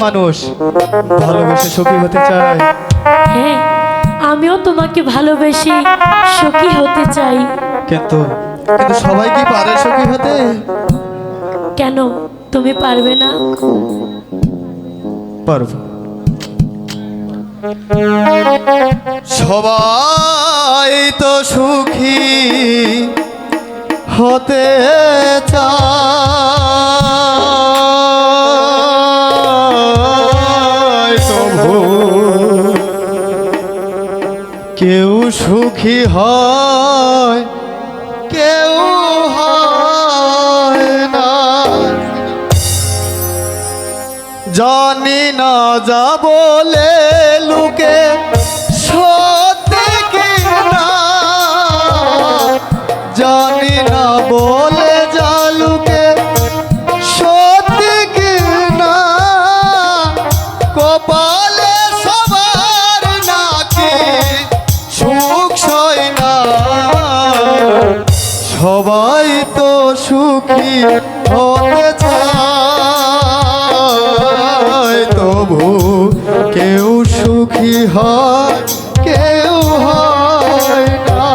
মানুষ ভালোবেসে সুখী হতে চায়। হ্যাঁ, আমিও তোমাকে ভালোবেসে সুখী হতে চাই। কিন্তু কিন্তু সবাই কি পারে সুখী হতে? কেন তুমি পারবে না? পারব। সবাই তো সুখী হতে চায়, তবু কেউ সুখী হয়, কেউ হয় না। জানি না যা বলে লোকে সত্যি কি না, জানি না বলে যা লোকে সত্যি কি না, কপালে সবার নাকি সুখ সয় না। সবাই তো সুখী হতে চায়, তবু কেউ সুখী হয়, কেউ হয় না।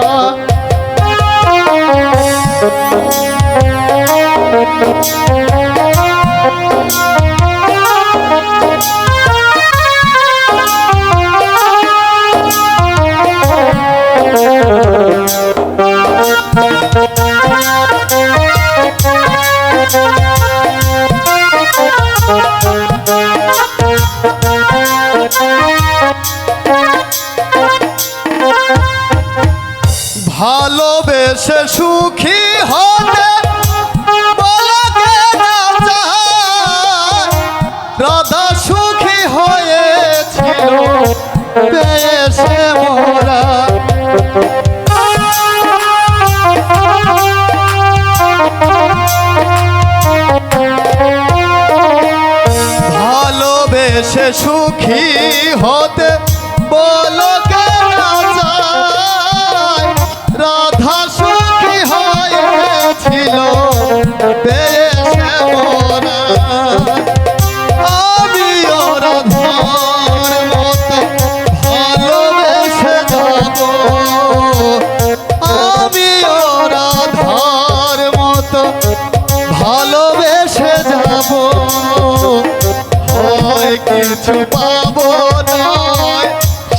ভালোবেসে সুখী হতে বলাকে না চায়, রাধা সুখী হয়েছিল পেয়েছে মোরা। ভালোবেসে সুখী হতে বলকে না চায়, রাধা সুখী হয়েছিল পেয়েছে মোরা। আমিও রাধার মতো ভালোবেসে যাব, আমিও রাধার মতো ভালোবেসে যাব। হয় কিছু পাবো নয়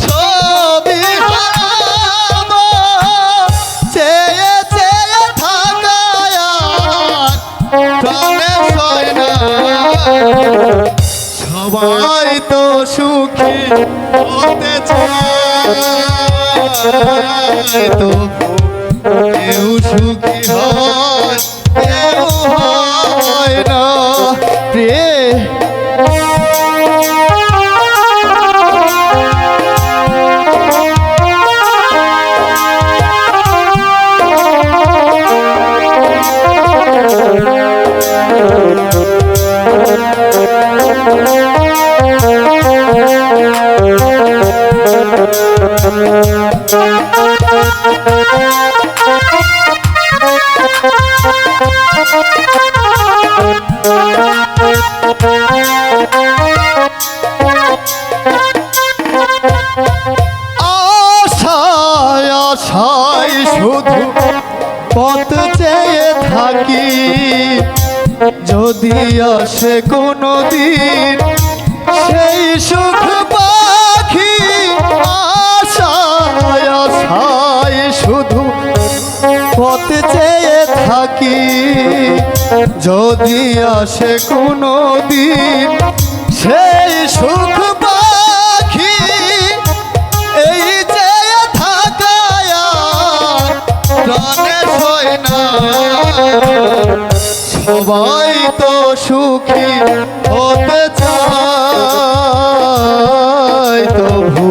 সবই হারাবো, চেয়ে চেয়ে থাকায় আর প্রাণে সয় না। সবাই তো সুখী হতে চায়, তবু কেউ সুখী হয়, কেউ হয় না। প্রিয় আশায় আশায় শুধু পথ চেয়ে থাকি, যদি আসে কোনো দিন সেই সুখ পাখি। আশায় আশায় শুধু পথ চেয়ে থাকি, যদি আসে কোনো দিন সেই সুখ পাখি। এই চেয়ে থাকায় আর প্রাণে সয় না। সবাই তো সুখী হতে চায়, তবু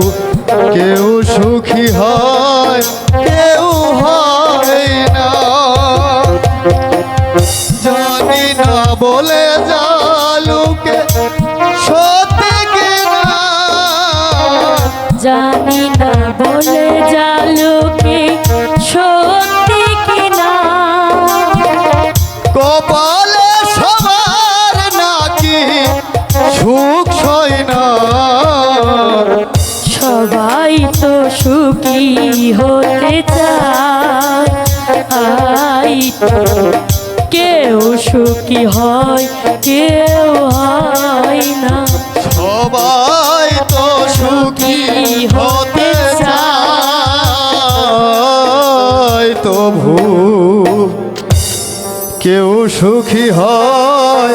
কেউ সুখী হয়, কেউ হয় না। জানি না বলে যা লোকে সত্যি কি না, জানি না বলে যা লোকে সত্যি কি না, কপালে সবার নাকি হয় না। সবাই তো সুখী হতে চায়, আই তো কেউ সুখী হয় কেউ হয় না। সবাই তো সুখী হতে চায়, তবু কেউ সুখী হয়